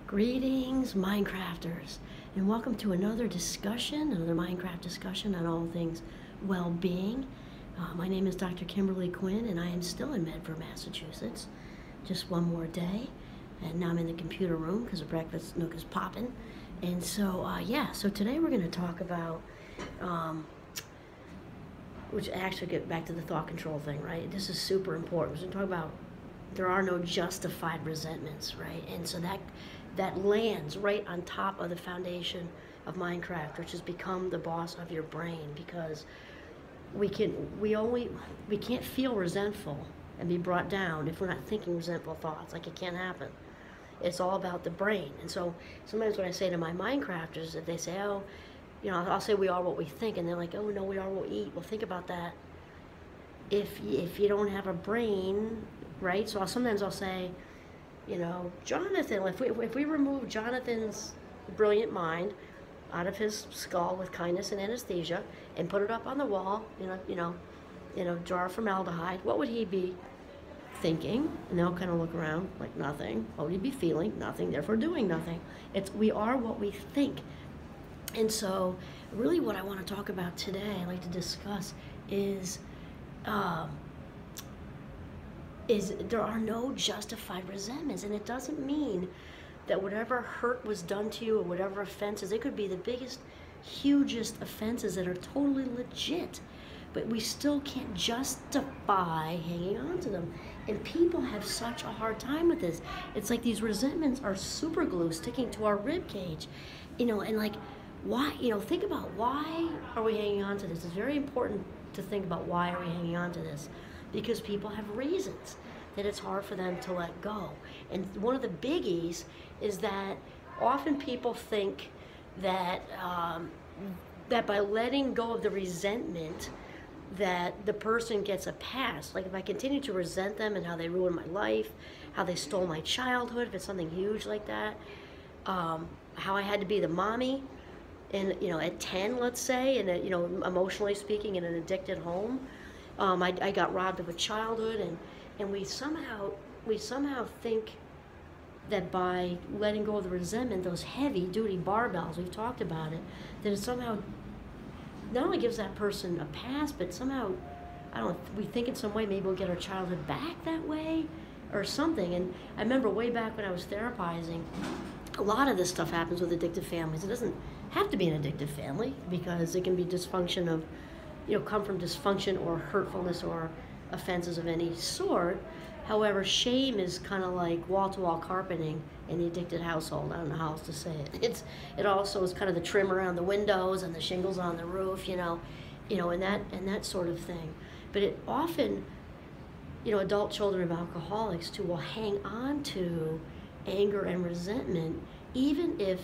Greetings, Minecrafters, and welcome to another Minecraft discussion on all things well-being. My name is Dr. Kimberly Quinn, and I am still in Medford, Massachusetts. Just one more day, and now I'm in the computer room because the breakfast nook is popping. And so, so today we're going to talk about, which actually get back to the thought control thing, right? This is super important. We're going to talk about there are no justified resentments, right? And so that lands right on top of the foundation of Mindcraft, which has become the boss of your brain, because we can't feel resentful and be brought down if we're not thinking resentful thoughts. Like, it can't happen. It's all about the brain. And so sometimes when I say to my Minecrafters, if they say, oh, you know, I'll say we are what we think, and they're like, oh no, we are what we eat. Well, think about that. If you don't have a brain, right? So sometimes I'll say, you know, Jonathan, if we remove Jonathan's brilliant mind out of his skull with kindness and anesthesia and put it up on the wall, jar of formaldehyde, what would he be thinking? And they'll kind of look around like nothing. What would he be feeling? Nothing, therefore doing nothing. We are what we think. And so really what I want to talk about today, I'd like to discuss is there are no justified resentments. And it doesn't mean that whatever hurt was done to you or whatever offenses, it could be the biggest, hugest offenses that are totally legit, but we still can't justify hanging on to them. And people have such a hard time with this. It's like these resentments are super glue sticking to our rib cage, and like, why, think about why are we hanging on to this. It's very important to think about why are we hanging on to this, because people have reasons that it's hard for them to let go. And one of the biggies is that often people think that that by letting go of the resentment, that the person gets a pass. Like, if I continue to resent them and how they ruined my life, how they stole my childhood, if it's something huge like that, how I had to be the mommy at 10, let's say, and emotionally speaking, in an addicted home. I got robbed of a childhood, and we somehow think that by letting go of the resentment, those heavy duty barbells, we've talked about it, that it somehow not only gives that person a pass, but somehow, I don't know, we think in some way maybe we'll get our childhood back that way or something. And I remember way back when I was therapizing, a lot of this stuff happens with addictive families. It doesn't have to be an addictive family, because it can be dysfunction of, come from dysfunction or hurtfulness or offenses of any sort. However, shame is kind of like wall-to-wall carpeting in the addicted household. I don't know how else to say it. It also is kind of the trim around the windows and the shingles on the roof, and that sort of thing. But it often, adult children of alcoholics too will hang on to anger and resentment, even if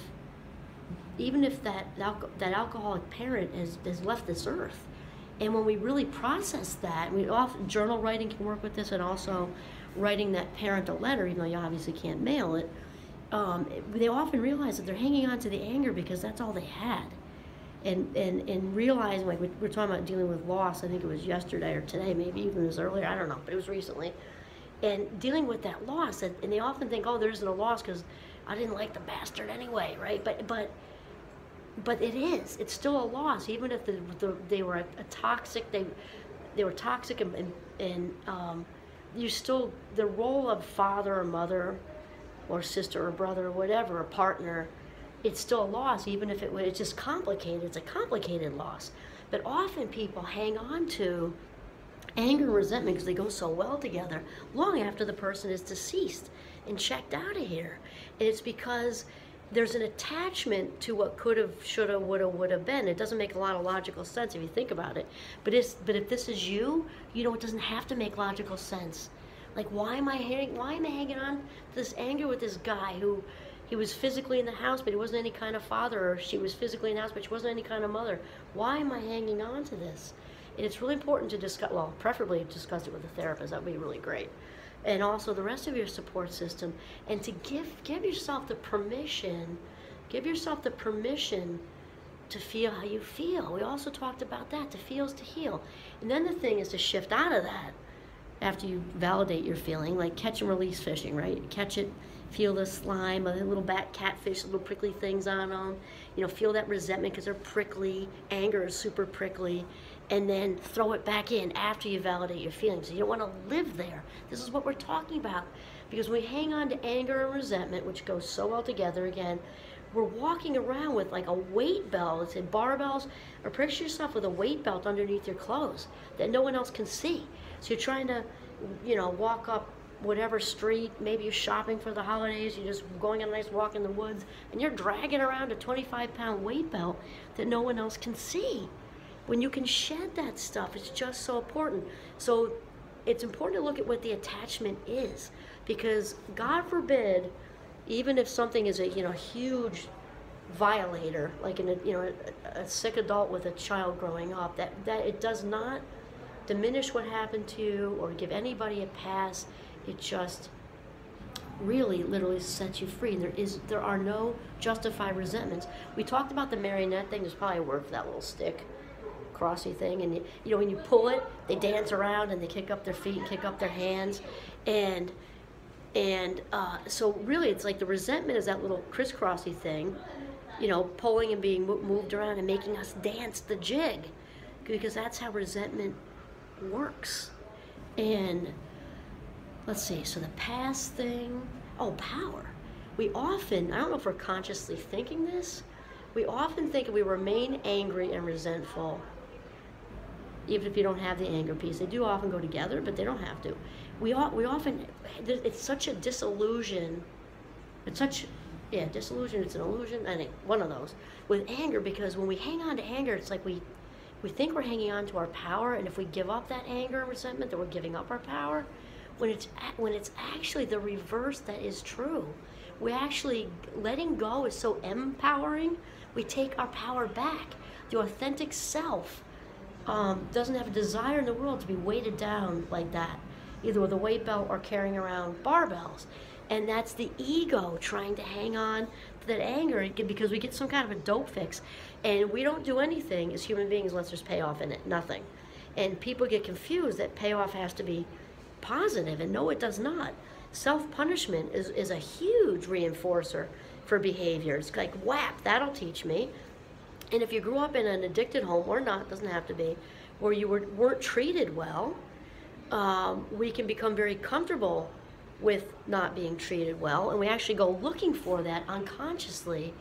that alcoholic parent has left this earth. And when we really process that, journal writing can work with this, and also writing that parent a letter, even though you obviously can't mail it, they often realize that they're hanging on to the anger because that's all they had. And realizing, like, we're talking about dealing with loss, I think it was yesterday or today, maybe even it was earlier, I don't know, but it was recently. And dealing with that loss, and they often think, oh, there isn't a loss because I didn't like the bastard anyway, right? But it is. It's still a loss, even if they were a toxic. They were toxic, and you still, the role of father or mother, or sister or brother or whatever, a partner, it's still a loss, even if it's just complicated. It's a complicated loss. But often people hang on to anger and resentment because they go so well together long after the person is deceased and checked out of here. And it's because there's an attachment to what could have, should have, would have been. It doesn't make a lot of logical sense if you think about it. But if this is you, it doesn't have to make logical sense. Like, why am I hanging on to this anger with this guy who, he was physically in the house, but he wasn't any kind of father, or she was physically in the house, but she wasn't any kind of mother? Why am I hanging on to this? And it's really important to discuss, well, preferably discuss it with a therapist. That would be really great. And also the rest of your support system, and to give yourself the permission, to feel how you feel. We also talked about that. To feel is to heal. And then the thing is to shift out of that after you validate your feeling, like catch and release fishing, right? Catch it, feel the slime, the little catfish, little prickly things on them. You know, feel that resentment because they're prickly. Anger is super prickly. And then throw it back in after you validate your feelings. You don't want to live there. This is what we're talking about. Because when we hang on to anger and resentment, which goes so well together again, we're walking around with like a weight belt. It's in barbells, or picture yourself with a weight belt underneath your clothes that no one else can see. So you're trying to, you know, walk up whatever street, maybe you're shopping for the holidays, you're just going on a nice walk in the woods, and you're dragging around a 25-pound weight belt that no one else can see. When you can shed that stuff, it's just so important. So it's important to look at what the attachment is, because God forbid, even if something is a, you know, huge violator, like in a, you know, a sick adult with a child growing up, that it does not diminish what happened to you or give anybody a pass. It just really literally sets you free. There are no justified resentments. We talked about the marionette thing. There's probably a word for that little stick crossy thing, and you know, when you pull it, they dance around and they kick up their feet and kick up their hands, and so really it's like the resentment is that little crisscrossy thing, you know, pulling and being moved around and making us dance the jig, because that's how resentment works. And let's see, so the past thing, power. We often, I don't know if we're consciously thinking this, we often think if we remain angry and resentful, even if you don't have the anger piece. They do often go together, but they don't have to. We often, it's such a disillusion. It's such, disillusion, it's an illusion, I think, one of those. With anger, because when we hang on to anger, it's like we think we're hanging on to our power, and if we give up that anger and resentment, then we're giving up our power. When it's actually the reverse that is true. We actually, letting go is so empowering. We take our power back. The authentic self doesn't have a desire in the world to be weighted down like that, either with a weight belt or carrying around barbells. And that's the ego trying to hang on to that anger, because we get some kind of a dope fix. And we don't do anything as human beings unless there's payoff in it, nothing. And people get confused that payoff has to be positive, and no, it does not. Self-punishment is a huge reinforcer for behavior. It's like, whap, that'll teach me. And if you grew up in an addicted home, or not, doesn't have to be, where you weren't treated well, we can become very comfortable with not being treated well, and we actually go looking for that unconsciously,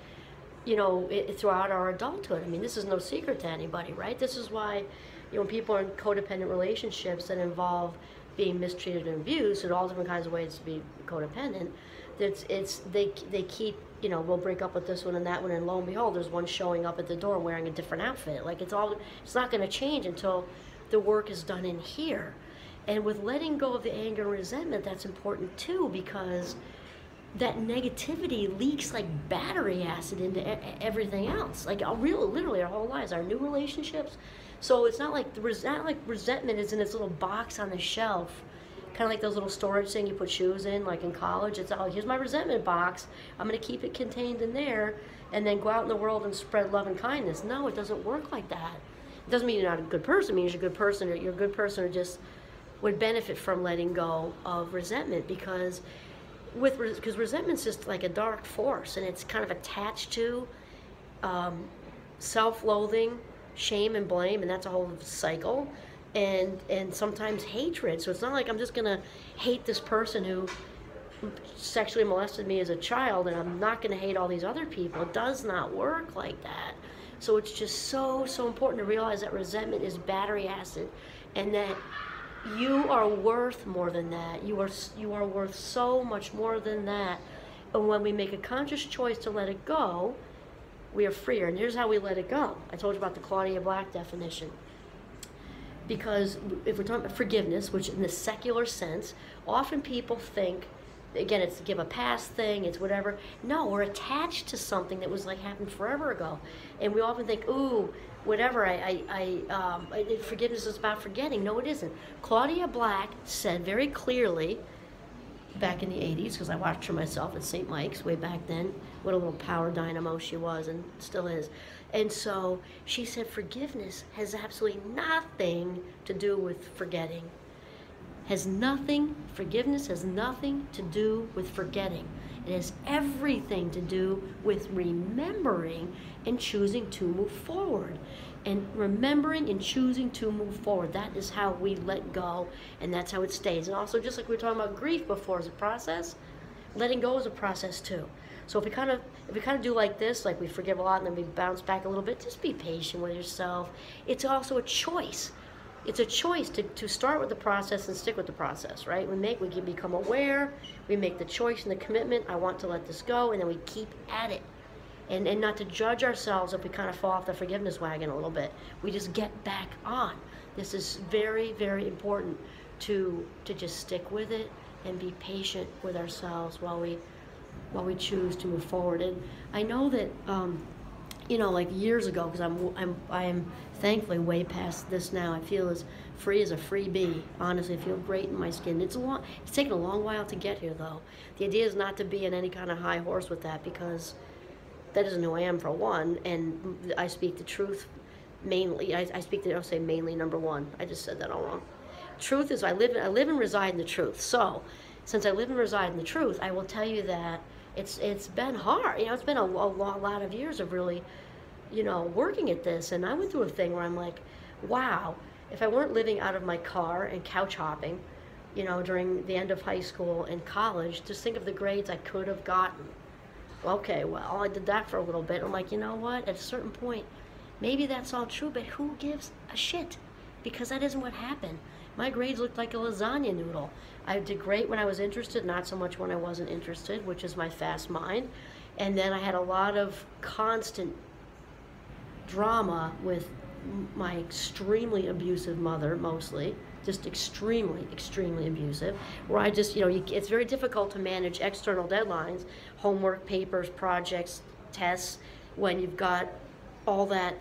you know, throughout our adulthood. I mean, this is no secret to anybody, right? This is why, you know, people are in codependent relationships that involve being mistreated and abused, and all different kinds of ways to be codependent. They keep, you know, we'll break up with this one and that one, and lo and behold, there's one showing up at the door wearing a different outfit. Like, it's not going to change until the work is done in here. And with letting go of the anger and resentment, that's important too, because that negativity leaks like battery acid into everything else. Like, literally our whole lives, our new relationships. So it's not like resentment is in its little box on the shelf, kind of like those little storage thing you put shoes in, like in college. It's, oh, here's my resentment box. I'm going to keep it contained in there, and then go out in the world and spread love and kindness. No, it doesn't work like that. It doesn't mean you're not a good person. It means you're a good person, or you're a good person, or just would benefit from letting go of resentment, because resentment's just like a dark force, and it's kind of attached to self-loathing, shame and blame, and that's a whole cycle, and sometimes hatred. So it's not like I'm just gonna hate this person who sexually molested me as a child, and I'm not gonna hate all these other people. It does not work like that. So it's just so important to realize that resentment is battery acid, and that you are worth more than that. You are worth so much more than that. And when we make a conscious choice to let it go, we are freer. And here's how we let it go. I told you about the Claudia Black definition. Because if we're talking about forgiveness, which in the secular sense, often people think, again, it's to give a past thing, it's whatever. No, we're attached to something that was like happened forever ago. And we often think, ooh, whatever, forgiveness is about forgetting. No, it isn't. Claudia Black said very clearly, back in the 80s, because I watched her myself at St. Mike's way back then, what a little power dynamo she was and still is. And so she said forgiveness has absolutely nothing to do with forgetting. Forgiveness has nothing to do with forgetting. It has everything to do with remembering and choosing to move forward. And remembering and choosing to move forward, that is how we let go, and that's how it stays. And also, just like we were talking about grief before as a process, letting go is a process too. So if we kind of do like this, like we forgive a lot and then we bounce back a little bit, just be patient with yourself. It's also a choice. It's a choice to start with the process and stick with the process, right? We can become aware, we make the choice and the commitment, I want to let this go, and then we keep at it. And not to judge ourselves if we kind of fall off the forgiveness wagon a little bit. We just get back on. This is very, very important to just stick with it and be patient with ourselves while we choose to move forward. And I know that like years ago, because I am thankfully way past this now. I feel as free as a free bee. Honestly, I feel great in my skin. It's taken a long while to get here, though. The idea is not to be in any kind of high horse with that, because that isn't who I am, for one, and I speak the truth mainly. I'll say mainly, number one. I just said that all wrong. Truth is, I live and reside in the truth. So, since I live and reside in the truth, I will tell you that it's been hard. It's been a lot of years of really, working at this. And I went through a thing where I'm like, wow, if I weren't living out of my car and couch hopping, during the end of high school and college, just think of the grades I could have gotten. Okay, well, I did that for a little bit. I'm like, you know what? At a certain point, maybe that's all true, but who gives a shit? Because that isn't what happened. My grades looked like a lasagna noodle. I did great when I was interested, not so much when I wasn't interested, which is my fast mind. And then I had a lot of constant drama with my extremely abusive mother, mostly. Just extremely, extremely abusive, where I just, it's very difficult to manage external deadlines, homework, papers, projects, tests, when you've got all that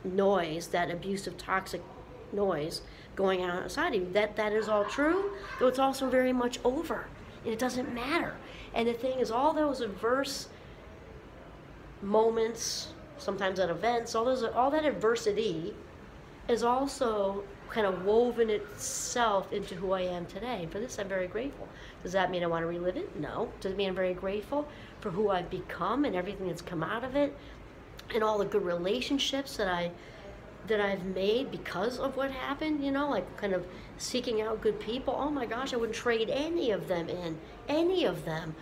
noise, that abusive, toxic noise going on outside of you. That is all true, though it's also very much over, and it doesn't matter. And the thing is, all those adverse moments, sometimes at events, all that adversity is also kind of woven itself into who I am today. And for this, I'm very grateful. Does that mean I want to relive it? No. Does it mean I'm very grateful for who I've become and everything that's come out of it, and all the good relationships that I've made because of what happened, like kind of seeking out good people. Oh my gosh, I wouldn't trade any of them in. Any of them.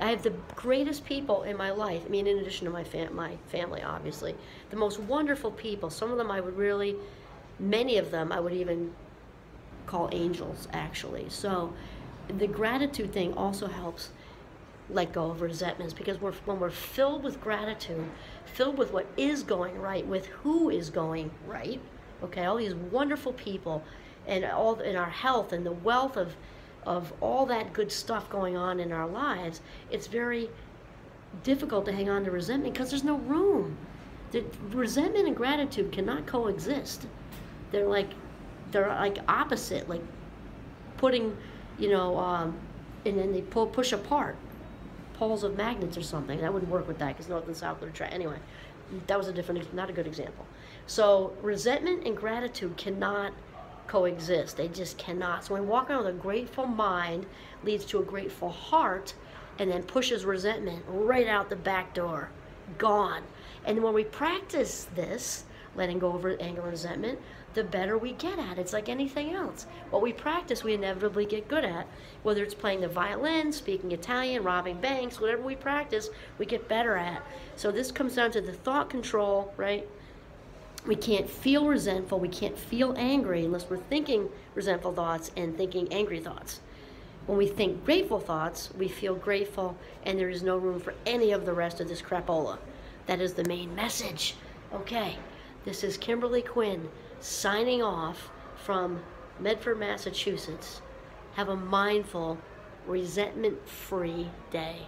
I have the greatest people in my life. I mean, in addition to my family, obviously. The most wonderful people. Some of them many of them I would even call angels, actually. So the gratitude thing also helps let go of resentments, because when we're filled with gratitude, filled with what is going right, with who is going right, okay, all these wonderful people, and all in our health and the wealth of all that good stuff going on in our lives, it's very difficult to hang on to resentment because there's no room. Resentment and gratitude cannot coexist. They're like opposite, like putting, and then they push apart, poles of magnets or something. That wouldn't work with that, because north and south would attract. Anyway, that was not a good example. So resentment and gratitude cannot coexist. They just cannot. So when we walk around with a grateful mind, leads to a grateful heart, and then pushes resentment right out the back door, gone. And when we practice this, letting go of anger and resentment, the better we get at it. It's like anything else. What we practice, we inevitably get good at. Whether it's playing the violin, speaking Italian, robbing banks, whatever we practice, we get better at. So this comes down to the thought control, right? We can't feel resentful, we can't feel angry unless we're thinking resentful thoughts and thinking angry thoughts. When we think grateful thoughts, we feel grateful, and there is no room for any of the rest of this crapola. That is the main message. Okay, this is Kimberly Quinn signing off from Medford, Massachusetts. Have a mindful, resentment-free day.